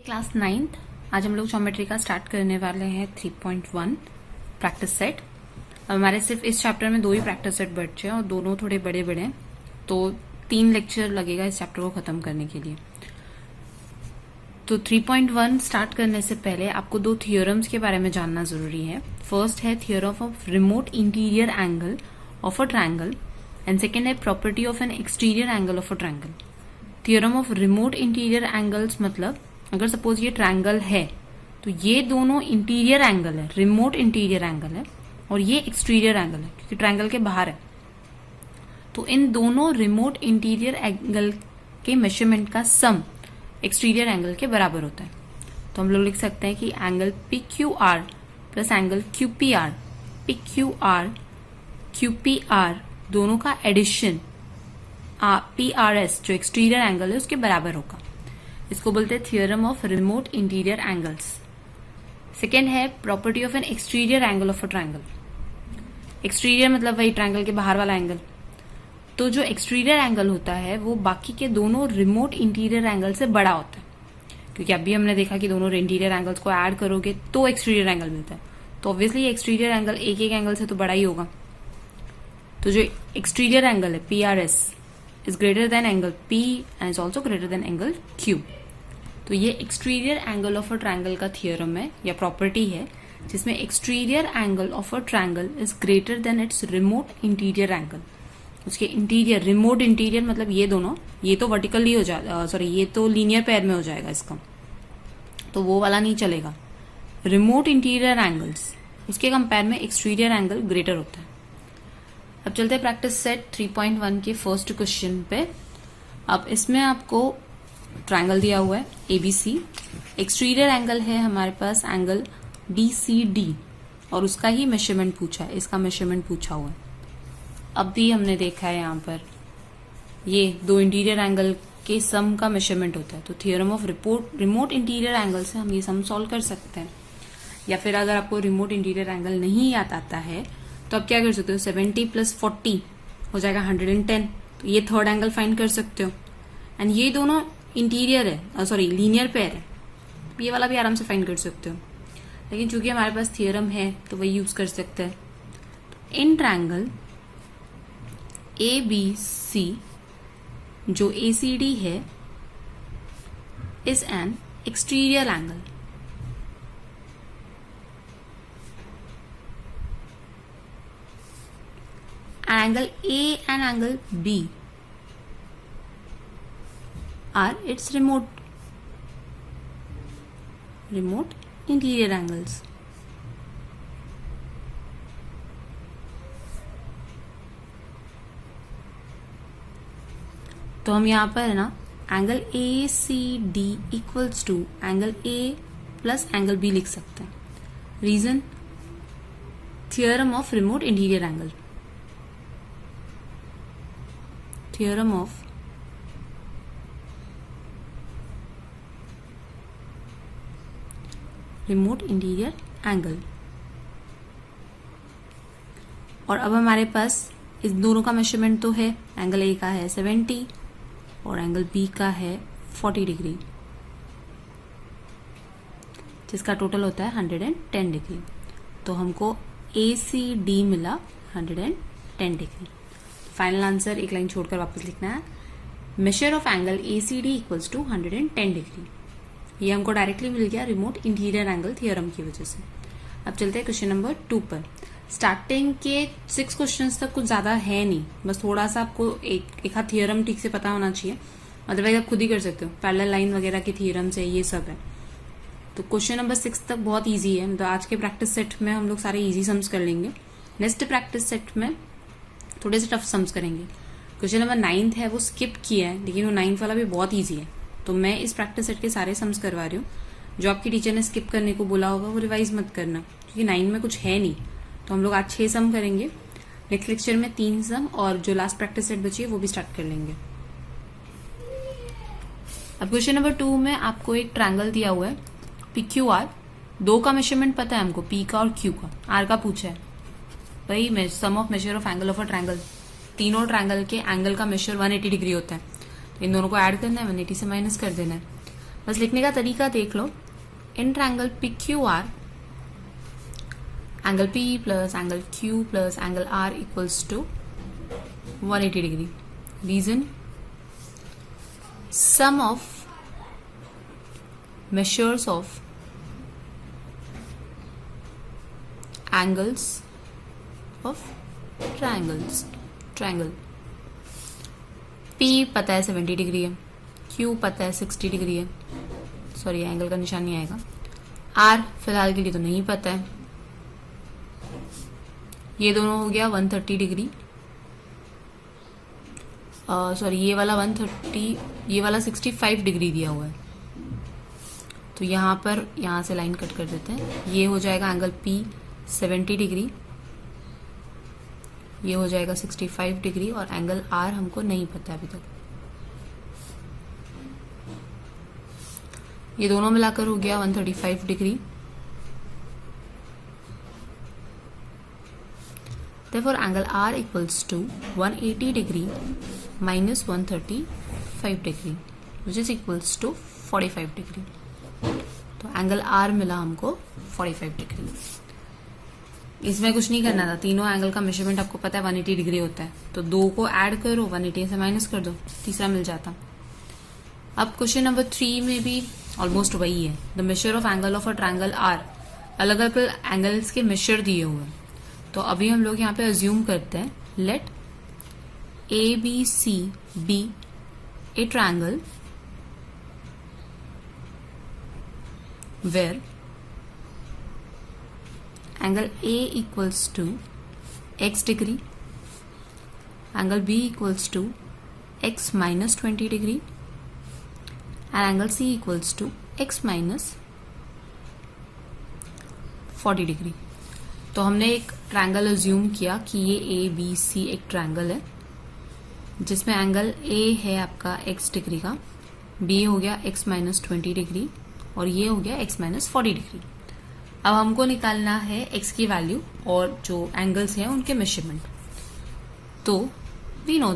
Class 9th आज हम लोग ज्योमेट्री का स्टार्ट करने वाले हैं 3.1 प्रैक्टिस सेट। हमारे सिर्फ इस चैप्टर में 2 ही प्रैक्टिस सेट बचे हैं और दोनों थोड़े बड़े बड़े हैं, तो 3 लेक्चर लगेगा इस चैप्टर को खत्म करने के लिए। तो 3.1 स्टार्ट करने से पहले आपको 2 थियोरम्स के बारे में जानना जरूरी है। फर्स्ट है theorem of remote interior angle of a triangle and second है property of an exterior angle of a triangle. Theorem of remote interior angles मतलब अगर सपोज ये ट्रायंगल है तो ये दोनों इंटीरियर एंगल है, रिमोट इंटीरियर एंगल है, और ये एक्सटीरियर एंगल है क्योंकि ट्रायंगल के बाहर है। तो इन दोनों रिमोट इंटीरियर एंगल के मेजरमेंट का सम एक्सटीरियर एंगल के बराबर होता है। तो हम लोग लिख सकते हैं कि angle P Q R plus angle Q P R, P Q R Q P R दोनों का एडिशन पी आर एस जो एक्सटीरियर एंगल है उसके बराबर होगा। इसको बोलते हैं theorem of remote interior angles. Second है property of an exterior angle of a triangle. Exterior मतलब वही ट्रायंगल के बाहर वाला एंगल। तो जो एक्सटीरियर एंगल होता है वो बाकी के दोनों रिमोट इंटीरियर एंगल से बड़ा होता है, क्योंकि अभी हमने देखा कि दोनों इंटीरियर एंगल्स को ऐड करोगे तो एक्सटीरियर एंगल मिलता है। तो ऑब्वियसली एक्सटीरियर एंगल एक एक एंगल से तो बड़ा ही होगा। तो जो एक्सटीरियर एंगल है P R S is greater than angle P and is also greater than angle Q। तो ये exterior angle of a triangle का थियोरम है या प्रॉपर्टी है जिसमें exterior angle of a triangle is greater than it's remote interior angle. उसके interior remote interior मतलब ये दोनों, ये तो वर्टिकली हो जाएगा, सॉरी ये तो लीनियर पेयर में हो जाएगा इसका, तो वो वाला नहीं चलेगा। रिमोट इंटीरियर एंगल्स उसके कंपेयर में एक्सटीरियर एंगल ग्रेटर होता है। अब चलते हैं प्रैक्टिस सेट 3.1 के फर्स्ट क्वेश्चन पे। अब इसमें आपको ट्रायंगल दिया हुआ है ABC, एक्सटीरियर एंगल है हमारे पास एंगल BCD और उसका ही मेजरमेंट पूछा है, इसका मेजरमेंट पूछा हुआ है। अब भी हमने देखा है यहाँ पर ये 2 इंटीरियर एंगल के सम का मेजरमेंट होता है। तो theorem of remote interior angle से हम ये सम सॉल्व कर सकते हैं। या फिर अगर आपको रिमोट इंटीरियर एंगल नहीं याद आता है तो आप क्या कर सकते हो, 70 प्लस 40 हो जाएगा 110। तो ये थर्ड एंगल फाइंड कर सकते हो। एंड ये दोनों इंटीरियर है, सॉरी लीनियर पेयर है, ये वाला भी आराम से फाइंड कर सकते हो। लेकिन चूंकि हमारे पास थियोरम है तो वही यूज कर सकते हैं। तो इन ट्रायंगल ABC जो ACD है is an exterior angle. Angle A and angle B are its remote interior angles. तो हम यहाँ पर है ना angle ACD equals to angle A plus angle B लिख सकते हैं। Reason theorem of remote interior angle, theorem of remote interior angle। और अब हमारे पास इस दोनों का मेजरमेंट तो है, एंगल ए का है 70 और एंगल बी का है 40 डिग्री, जिसका टोटल होता है 110 डिग्री। तो हमको ACD मिला 110 डिग्री। फाइनल आंसर एक लाइन छोड़कर वापस लिखना है, measure of angle ACD equals to 110 degree. ये हमको डायरेक्टली मिल गया रिमोट इंटीरियर एंगल थियोरम की वजह से। अब चलते हैं क्वेश्चन नंबर 2 पर। स्टार्टिंग के 6 क्वेश्चंस तक कुछ ज्यादा है नहीं, बस थोड़ा सा आपको एक आध थियोरम ठीक से पता होना चाहिए, अदरवाइज आप खुद ही कर सकते हो। पैरेलल लाइन वगैरह के थियोरम से ये सब है। तो क्वेश्चन नंबर 6 तक बहुत ईजी है, मतलब आज के प्रैक्टिस सेट में हम लोग सारे ईजी सम्स कर लेंगे। नेक्स्ट प्रैक्टिस सेट में थोड़े से टफ सम्स करेंगे। क्वेश्चन नंबर 9 है वो स्किप किया है, लेकिन वो 9 वाला भी बहुत इजी है। तो मैं इस प्रैक्टिस सेट के सारे सम्स करवा रही हूँ। जो आपकी टीचर ने स्किप करने को बोला होगा वो रिवाइज मत करना, क्योंकि 9 में कुछ है नहीं। तो हम लोग आज 6 सम करेंगे, नेक्स्ट लेक्चर में 3 सम, और जो लास्ट प्रैक्टिस सेट बची है वो भी स्टार्ट कर लेंगे। अब क्वेश्चन नंबर 2 में आपको एक ट्रायंगल दिया हुआ है PQR। 2 का मेजरमेंट पता है हमको, P का और Q का। R का पूछा है भाई sum of measure of angle of a triangle. तीनों ट्रायंगल के एंगल का मेजर 180 डिग्री होता है। इन दोनों को ऐड करना है, 180 से माइनस कर देना है। बस लिखने का तरीका देख लो. In triangle PQR, angle P plus angle Q plus angle R equals to 180 degree. Reason, sum of measures of angles of triangle. P पता है 70 डिग्री है, Q पता है 60 डिग्री है, सॉरी एंगल का निशान नहीं आएगा. R फिलहाल के लिए तो नहीं पता है. ये दोनों हो गया 130 डिग्री, सॉरी ये वाला 130, ये वाला 65 डिग्री दिया हुआ है. तो यहाँ पर यहाँ से लाइन कट कर देते हैं. ये हो जाएगा एंगल P 70 डिग्री, ये हो जाएगा 65 डिग्री, और एंगल R हमको नहीं पता अभी तक. ये दोनों मिलाकर हो गया 135 degree. Therefore, angle R equals to 180 degree minus 135 degree, which is equals to 45 degree. तो एंगल R मिला हमको 45 डिग्री. इसमें कुछ नहीं करना था, तीनों एंगल का मेजरमेंट आपको पता है 180 डिग्री होता है. तो दो को ऐड करो, 180 से माइनस कर दो, तीसरा मिल जाता. अब क्वेश्चन नंबर 3 में भी ऑलमोस्ट वही है. The major of angle of a triangle R, अलग अलग एंगल्स के मेजर दिए हुए हैं. तो अभी हम लोग यहाँ पे अज्यूम करते हैं, let ABC be a triangle where angle A equals to x degree, angle B equals to x minus 20 degree, and angle C equals to x minus 40 degree. तो हमने एक ट्रायंगल अज्यूम किया कि ये ABC एक triangle है जिसमें angle A है आपका x डिग्री का, B हो गया x माइनस 20 डिग्री, और ये हो गया x माइनस 40 डिग्री. अब हमको निकालना है x की वैल्यू और जो एंगल्स हैं उनके मेजरमेंट. तो वी नो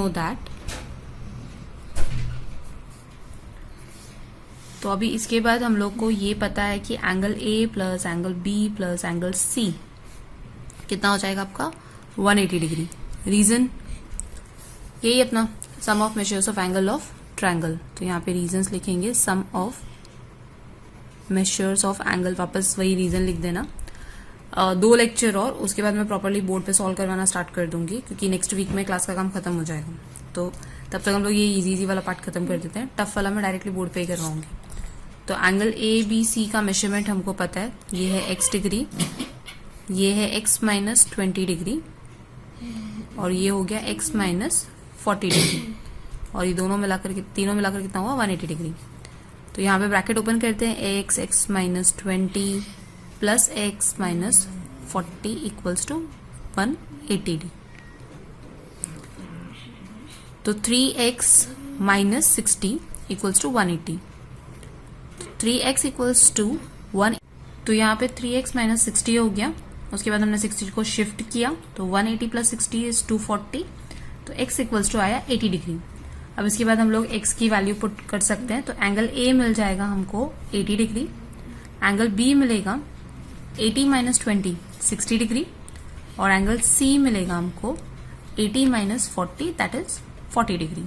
दैट तो अभी इसके बाद हम लोग को ये पता है कि angle A plus angle B plus angle C कितना हो जाएगा आपका 180 डिग्री. रीजन यही अपना sum of measures of angle of triangle. तो यहाँ पे रीजंस लिखेंगे, sum of measures of angle, वापस वही रीजन लिख देना. 2 लेक्चर और उसके बाद मैं प्रॉपरली बोर्ड पे सॉल्व करवाना स्टार्ट कर दूंगी, क्योंकि नेक्स्ट वीक में क्लास का काम खत्म हो जाएगा. तो तब तक हम लोग ये इजी वाला पार्ट खत्म कर देते हैं. टफ वाला मैं डायरेक्टली बोर्ड पे ही करवाऊंगी. तो एंगल ABC का मेजरमेंट हमको पता है, ये है x डिग्री, ये है x माइनस 20 डिग्री, और ये हो गया x माइनस 40 डिग्री, और ये दोनों मिलाकर तीनों मिलाकर कितना हुआ 180 डिग्री. तो यहाँ पे ब्रैकेट ओपन करते हैं, x minus 20 plus x minus 40 equals to 180 degree. तो 3x minus 60 equals to 180. 3x equals to 1. तो यहाँ पे 3x माइनस 60 हो गया, उसके बाद हमने 60 को शिफ्ट किया, तो 180 प्लस 60 इज 240. तो x इक्वल्स टू आया 80 डिग्री. अब इसके बाद हम लोग x की वैल्यू पुट कर सकते हैं. तो एंगल A मिल जाएगा हमको 80 डिग्री, एंगल B मिलेगा 80 माइनस 20 60 डिग्री, और एंगल C मिलेगा हमको 80 माइनस 40 दैट इज 40 डिग्री.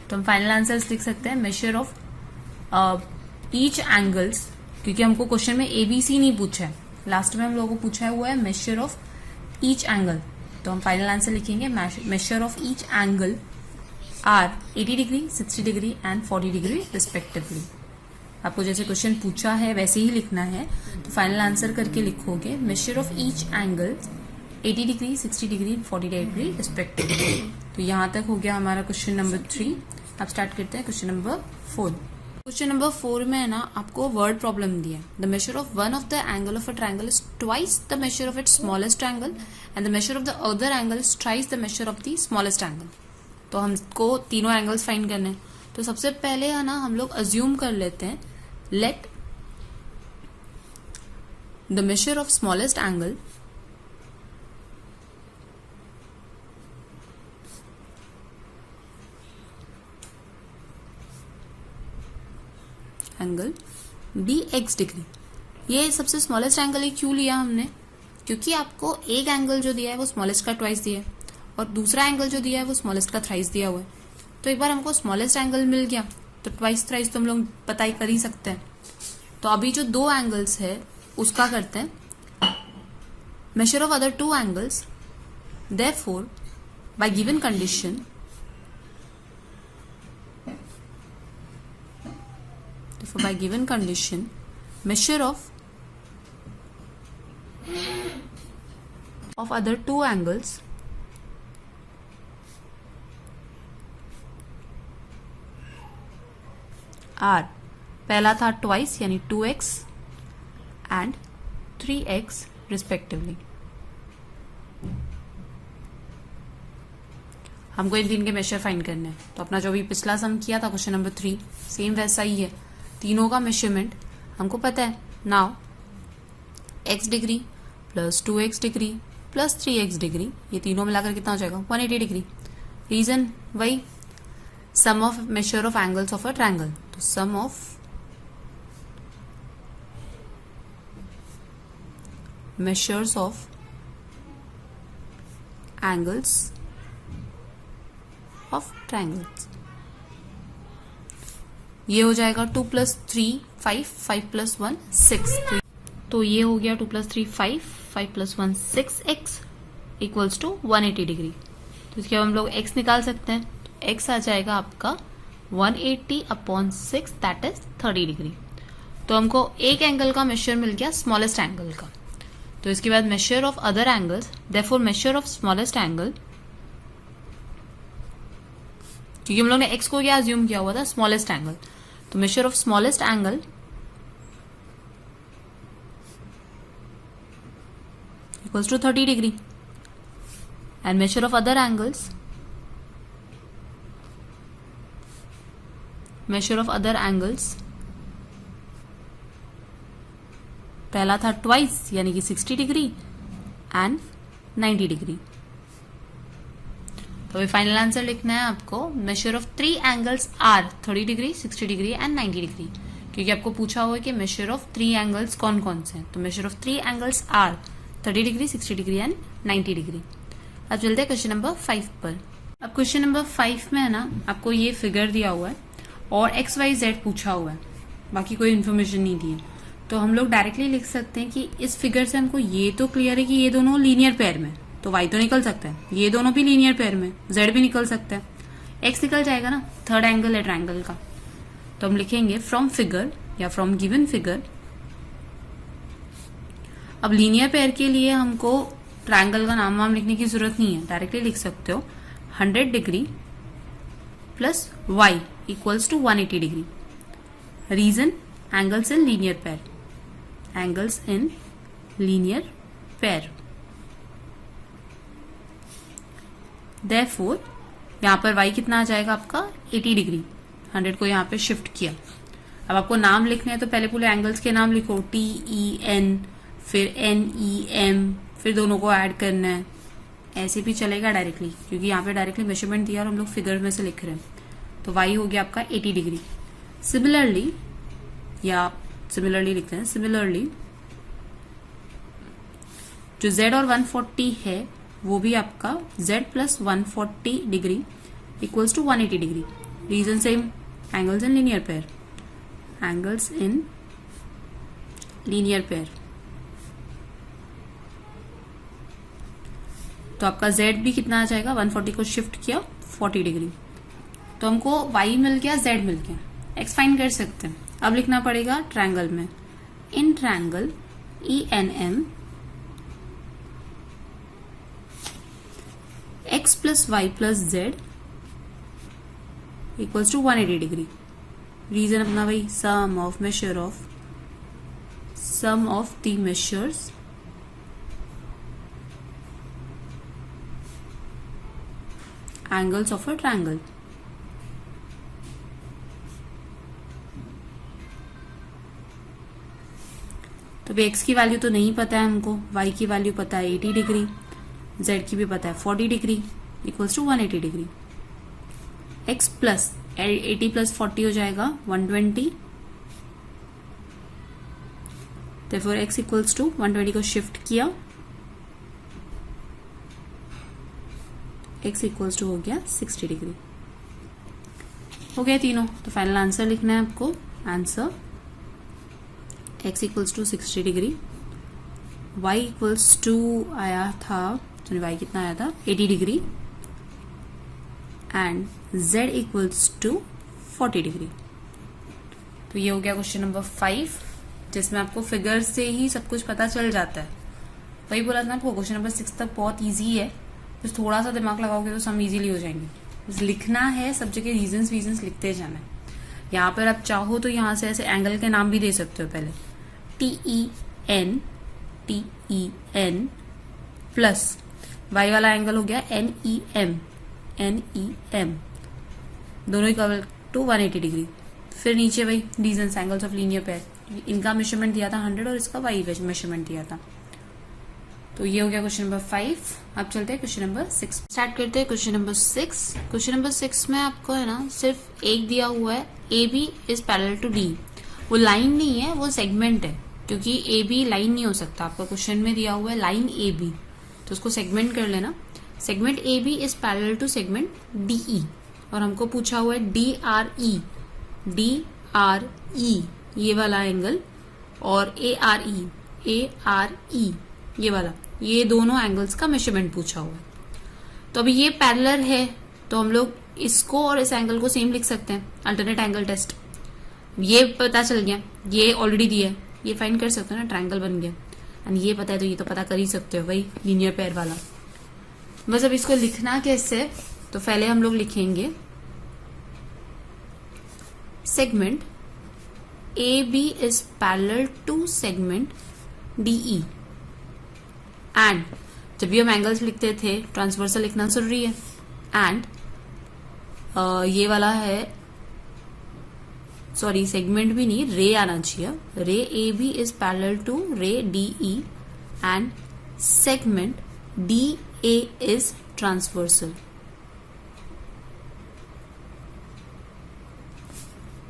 तो हम फाइनल आंसर्स लिख सकते हैं, मेजर ऑफ ईच एंगल्स, क्योंकि हमको क्वेश्चन में ABC नहीं पूछा है, लास्ट में हम लोगों को पूछा हुआ है मेजर ऑफ ईच एंगल. तो हम फाइनल आंसर लिखेंगे, measure of each angle are 80 degree 60 degree and 40 degree respectively. आपको जैसे क्वेश्चन पूछा है वैसे ही लिखना है. तो फाइनल आंसर करके लिखोगे, major of each angle 80 degree 60 degree 40 degree respectively. तो यहाँ तक हो गया हमारा क्वेश्चन नंबर 3. अब स्टार्ट करते हैं क्वेश्चन नंबर 4. क्वेश्चन नंबर 4 में है ना, आपको वर्ड प्रॉब्लम दिया है. The measure of one of the angle of a triangle is twice the measure of its smallest angle, and the measure of the other angle is twice the measure of the smallest angle. तो हमको तीनों angles find करने हैं. तो सबसे पहले है ना, हम लोग अज्यूम कर लेते हैं, let the major of smallest angle angle D x degree. ये सबसे स्मॉलेस्ट एंगल ही क्यों लिया हमने, क्योंकि आपको एक एंगल जो दिया है वो स्मॉलेस्ट का ट्वाइस दिया है और दूसरा एंगल जो दिया है वो स्मॉलेस्ट का थ्राइस दिया हुआ है। तो एक बार हमको स्मॉलेस्ट एंगल मिल गया तो ट्वाइस थ्राइस तो हम लोग पता ही कर ही सकते हैं। तो अभी जो दो एंगल्स है उसका करते हैं measure of other two angles, therefore by given condition measure of other two angles are, पहला था twice यानी 2x and 3x रिस्पेक्टिवली। हमको इन तीन के मेजर फाइंड करने हैं, तो अपना जो भी पिछला सम किया था क्वेश्चन नंबर 3 सेम वैसा ही है। तीनों का मेजरमेंट हमको पता है। Now x degree plus 2x degree plus 3x degree, ये तीनों मिलाकर कितना हो जाएगा 180 डिग्री। रीजन वही sum of measure of angles of a triangle, तो sum of measures of angles of triangles। ये हो जाएगा 2 प्लस 3 5, 5 प्लस 1 6। तो ये हो गया 2 plus 3 5, 5 plus 1 6x equals to 180 degree. तो इसके अब हम लोग x निकाल सकते हैं। x आ जाएगा आपका 180 अपॉन 6 दैट इज 30 डिग्री। तो हमको एक एंगल का मेजर मिल गया स्मॉलेस्ट एंगल का। तो इसके बाद major of other angles, therefore major of smallest angle, क्योंकि हम लोग ने x को क्या अज्यूम किया हुआ था स्मॉलेस्ट एंगल, तो measure of smallest angle equals to 30 degree and measure of other angles, पहला था ट्वाइस यानी कि 60 डिग्री एंड 90 डिग्री। तो अभी फाइनल आंसर लिखना है आपको। Measure of 3 angles are 30 degree 60 degree and 90 degree, क्योंकि आपको पूछा हुआ है कि मेजर ऑफ 3 एंगल्स कौन कौन से हैं। तो measure of 3 angles are 30 degree 60 degree and 90 degree. अब चलते हैं क्वेश्चन नंबर 5 पर। अब क्वेश्चन नंबर 5 में है ना आपको ये फिगर दिया हुआ है और XYZ पूछा हुआ है, बाकी कोई इन्फॉर्मेशन नहीं दी है। तो हम लोग डायरेक्टली लिख सकते हैं कि इस फिगर से हमको ये तो क्लियर है कि ये दोनों लीनियर पेयर में, तो y तो निकल सकता है, ये दोनों भी लीनियर पेयर में, z भी निकल सकता है, x निकल जाएगा ना, थर्ड एंगल है ट्रायंगल का। तो हम लिखेंगे फ्रॉम फिगर या फ्रॉम गिवन फिगर। अब लीनियर पेयर के लिए हमको ट्रायंगल का नाम वाम लिखने की जरूरत नहीं है, डायरेक्टली लिख सकते हो 100 degree plus y equals to 180 degree. Reason angles in linear pair, angles in linear pair. Therefore यहां पर y कितना आ जाएगा आपका 80 डिग्री। 100 को यहां पे शिफ्ट किया। अब आपको नाम लिखने हैं तो पहले पूरे एंगल्स के नाम लिखो, TEN, फिर NEM, फिर दोनों को ऐड करना है। ऐसे भी चलेगा डायरेक्टली, क्योंकि यहाँ पे डायरेक्टली मेजरमेंट दिया और हम लोग फिगर में से लिख रहे हैं। तो y हो गया आपका 80 डिग्री। सिमिलरली लिखते हैं, सिमिलरली जो z और 140 है वो भी आपका z plus 140 degree equals to 180 degree. Reason same, angles in linear pair, angles in linear pair. तो आपका z भी कितना आ जाएगा, 140 को शिफ्ट किया 40 डिग्री। तो हमको y मिल गया, z मिल गया, x फाइंड कर सकते हैं। अब लिखना पड़ेगा ट्रायंगल में, in triangle ENM x plus y plus z equals to 180 degree. Reason अपना वही, sum of the measures angles of a triangle. तो x की वैल्यू तो नहीं पता है हमको, y की वैल्यू पता है 80 डिग्री, z की भी पता है 40 degree equals to 180 degree. x plus 80 plus 40 हो जाएगा 120 therefore x इक्वल्स टू 120 को शिफ्ट किया, x इक्वल्स टू हो गया 60 डिग्री। हो गया तीनों। तो फाइनल आंसर लिखना है आपको। Answer x equals to 60 degree, y equals to आया था, सॉरी y कितना आया था 80 degree, and z equals to 40 degree. तो ये हो गया क्वेश्चन नंबर 5, जिसमें आपको फिगर से ही सब कुछ पता चल जाता है। वही बोला था ना आपको, क्वेश्चन नंबर 6 तक बहुत इजी है, बस थोड़ा सा दिमाग लगाओगे तो सम इजीली हो जाएंगे। बस लिखना है, सब जगह रीजंस वीजंस लिखते जाना है। यहाँ पर आप चाहो तो यहाँ से ऐसे एंगल के नाम भी दे सकते हो। पहले TEN प्लस y वाला एंगल हो गया NEM, दोनों इक्वल टू 180 डिग्री। फिर नीचे वही reasons, angles of linear pair, इनका मेजरमेंट दिया था 100 और इसका y मेजरमेंट दिया था। तो ये हो गया क्वेश्चन नंबर 5। अब चलते हैं क्वेश्चन नंबर 6, स्टार्ट करते हैं क्वेश्चन नंबर 6। क्वेश्चन नंबर 6 में आपको है ना सिर्फ एक दिया हुआ है, AB is parallel to D। वो लाइन नहीं है, वो सेगमेंट है, क्योंकि AB लाइन नहीं हो सकता। आपका क्वेश्चन में दिया हुआ है लाइन AB, तो उसको सेगमेंट कर लेना। Segment AB is parallel to segment DE, और हमको पूछा हुआ है DRE ये वाला एंगल, और ARE ये वाला, ये दोनों एंगल्स का मेजरमेंट पूछा हुआ है। तो अभी ये पैरेलल है, तो हम लोग इसको और इस एंगल को सेम लिख सकते हैं, अल्टरनेट एंगल टेस्ट। ये पता चल गया, ये ऑलरेडी दिया है, ये फाइंड कर सकते हो ना, ट्रायंगल बन गया। एंड ये पता है तो ये तो पता कर ही सकते हो, वही लीनियर पेयर वाला। बस अब इसको लिखना कैसे, तो पहले हम लोग लिखेंगे segment AB is parallel to segment DE, and जब भी हम एंगल्स लिखते थे ट्रांसवर्सल लिखना जरूरी है। एंड ये वाला है, सॉरी सेगमेंट भी नहीं, रे आना चाहिए। Ray AB is parallel to ray DE, and segment DA is transversal.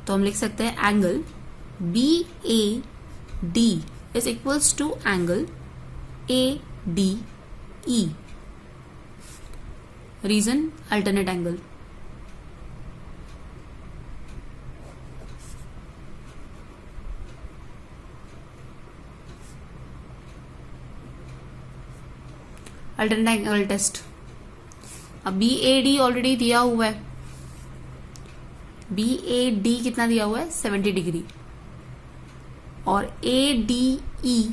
तो हम लिख सकते हैं angle BAD is equals to angle ADE। Reason alternate angle. Alternate angle test. अब BAD ऑलरेडी दिया हुआ है, BAD कितना दिया हुआ है 70 डिग्री, और ADE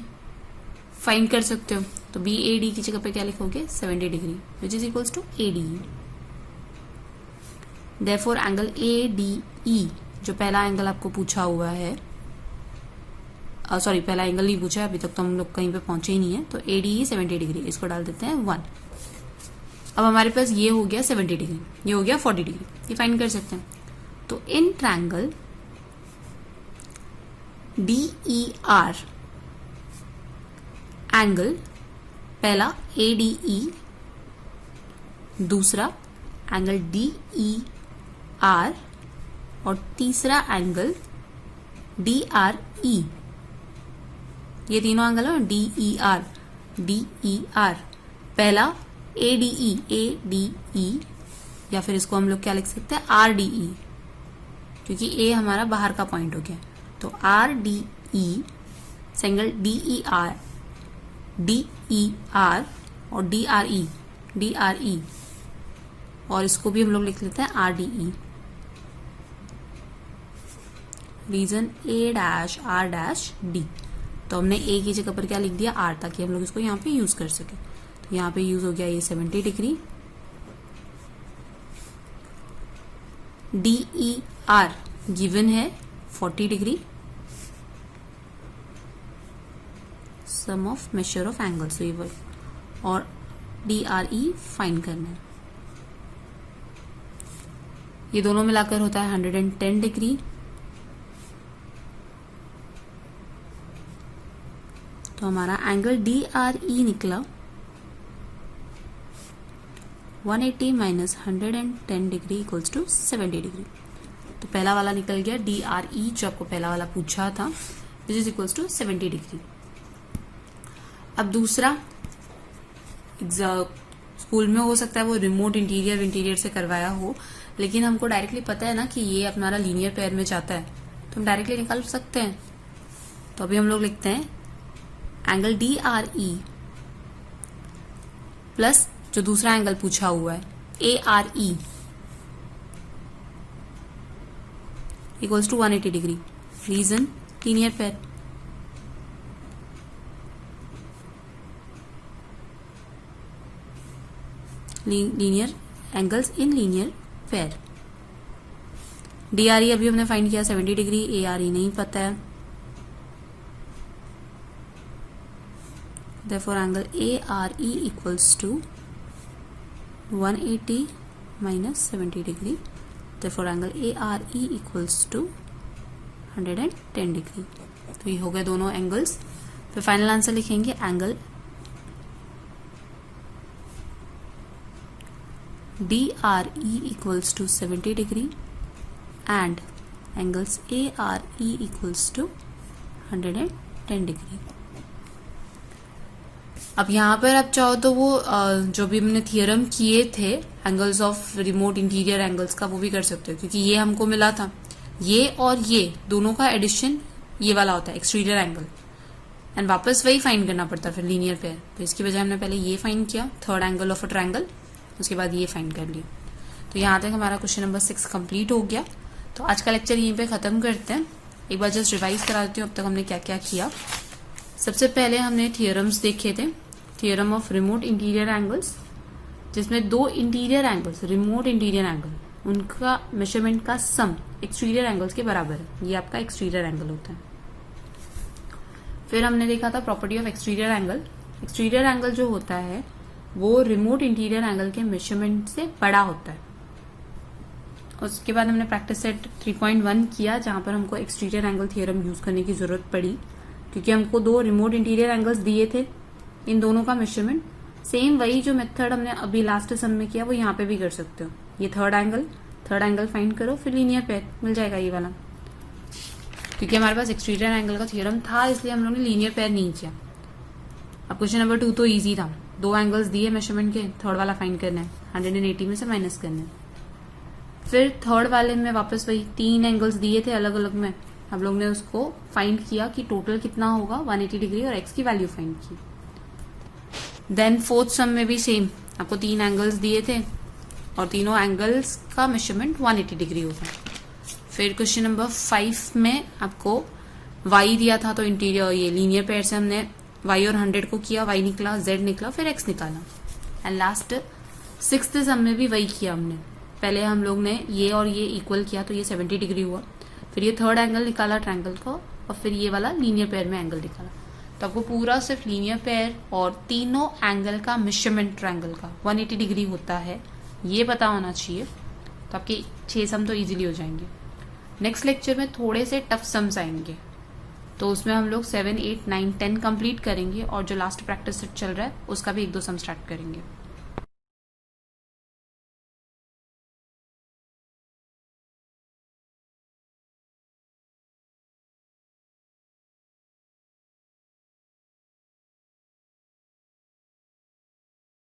फाइंड कर सकते हो। तो BAD की जगह पे क्या लिखोगे 70 degree, which is equals to ADE। Therefore angle ADE, जो पहला एंगल आपको पूछा हुआ है, सॉरी पहला एंगल नहीं पूछा है अभी तक, तो हम लोग कहीं पे पहुंचे ही नहीं है। तो ADE 70 डिग्री, इसको डाल देते हैं 1। अब हमारे पास ये हो गया 70 डिग्री, ये हो गया 40 डिग्री, ये फाइंड कर सकते हैं। तो इन ट्रायंगल DER एंगल पहला ADE, दूसरा एंगल DER, और तीसरा एंगल DRE। ये तीनों एंगल है DER। पहला ADE, या फिर इसको हम लोग क्या लिख सकते हैं RDE, क्योंकि A हमारा बाहर का पॉइंट हो गया। तो RDE एंगल DER और DRE, और इसको भी हम लोग लिख लेते हैं RDE। Reason A', R', D। तो हमने A की जगह पर क्या लिख दिया R, ताकि हम लोग इसको यहाँ पे यूज कर सके। तो यहाँ पे यूज हो गया ये 70 डिग्री। DER गिवन है 40 degree, sum of measure of angles, और DRE फाइंड करना है। ये दोनों मिलाकर होता है 110 डिग्री। तो हमारा एंगल DRE निकला 180 minus 110 degree equals to 70 degree. तो पहला वाला निकल गया DRE, जो आपको पहला वाला पूछा था, which is equals to 70 degree. अब दूसरा स्कूल में हो सकता है वो रिमोट इंटीरियर से करवाया हो, लेकिन हमको डायरेक्टली पता है ना कि ये हमारा लीनियर पेयर में जाता है, तो हम डायरेक्टली निकाल सकते हैं। तो अभी हम लोग लिखते हैं एंगल DRE प्लस जो दूसरा एंगल पूछा हुआ है ARE equals to 180 degree. Reason linear pair. Linear angles in linear pair. DRE अभी हमने फाइंड किया 70 डिग्री, ARE नहीं पता है, therefore angle ARE equals to 180 minus 70 degree, therefore angle ARE equals to 110 degree. तो ये हो गए दोनों एंगल्स। फिर फाइनल आंसर लिखेंगे angle DRE equals to 70 degree and angles ARE equals to 110 degree. अब यहाँ पर आप चाहो तो वो जो भी हमने थियरम किए थे angles of remote interior angles का, वो भी कर सकते हो, क्योंकि ये हमको मिला था, ये और ये दोनों का एडिशन ये वाला होता है एक्सटीरियर एंगल, एंड वापस वही फाइंड करना पड़ता है फिर लीनियर पेयर। तो इसकी बजाय हमने पहले ये फाइंड किया, third angle of a triangle, उसके बाद ये फाइंड कर लिया। तो यहाँ तक हमारा क्वेश्चन नंबर 6 कंप्लीट हो गया। तो आज का लेक्चर यहीं पे खत्म करते हैं। एक बार जस्ट रिवाइज करा देती हूँ अब तक हमने क्या क्या किया। सबसे पहले हमने थियरम्स देखे थे, theorem of remote interior angles, जिसमें दो interior angles remote interior angle, उनका मेजरमेंट का सम एक्सटीरियर एंगल्स के बराबर है, ये आपका एक्सटीरियर एंगल होता है। फिर हमने देखा था property of exterior angle. Exterior angle जो होता है वो रिमोट इंटीरियर एंगल के मेजरमेंट से बड़ा होता है। उसके बाद हमने प्रैक्टिस सेट 3.1 किया, जहां पर हमको एक्सटीरियर एंगल थियरम यूज करने की जरूरत पड़ी, क्योंकि हमको दो रिमोट इंटीरियर एंगल्स दिए थे, इन दोनों का मेजरमेंट सेम वही जो मेथड हमने अभी लास्ट सम में किया वो यहाँ पे भी कर सकते हो। ये थर्ड एंगल फाइंड करो, फिर लीनियर पेयर मिल जाएगा ये वाला। क्योंकि हमारे पास एक्सटीरियर एंगल का थियरम था, इसलिए हम लोगों ने लीनियर पेयर नहीं किया। अब क्वेश्चन नंबर 2 तो इजी था, दो एंगल्स दिए मेजरमेंट के, थर्ड वाला फाइंड करना है, 180 में से माइनस करना है। फिर थर्ड वाले में वापस वही 3 एंगल्स दिए थे अलग अलग में, हम लोग ने उसको फाइंड किया कि टोटल कितना होगा, 180 डिग्री, और एक्स की वैल्यू फाइंड की। देन फोर्थ सम में भी सेम, आपको 3 एंगल्स दिए थे और तीनों एंगल्स का मेजरमेंट 180 डिग्री होगा। फिर क्वेश्चन नंबर 5 में आपको y दिया था, तो इंटीरियर ये लीनियर पेयर से हमने y और 100 को किया, y निकला, z निकला, फिर x निकाला। एंड लास्ट 6th सम में भी वही किया हमने, पहले हम लोग ने ये और ये इक्वल किया तो ये 70 डिग्री हुआ, फिर ये थर्ड एंगल निकाला ट्रायंगल का, और फिर ये वाला लीनियर पेयर में एंगल निकाला। तो आपको पूरा सिर्फ लीनियर पेयर और तीनों एंगल का मेजरमेंट ट्रायंगल का 180 डिग्री होता है, ये पता होना चाहिए। तो आपके 6 सम तो इजीली हो जाएंगे। नेक्स्ट लेक्चर में थोड़े से टफ सम्स आएंगे, तो उसमें हम लोग 7, 8, 9, 10 कंप्लीट करेंगे, और जो लास्ट प्रैक्टिस सेट चल रहा है उसका भी 1-2 सम स्टार्ट करेंगे।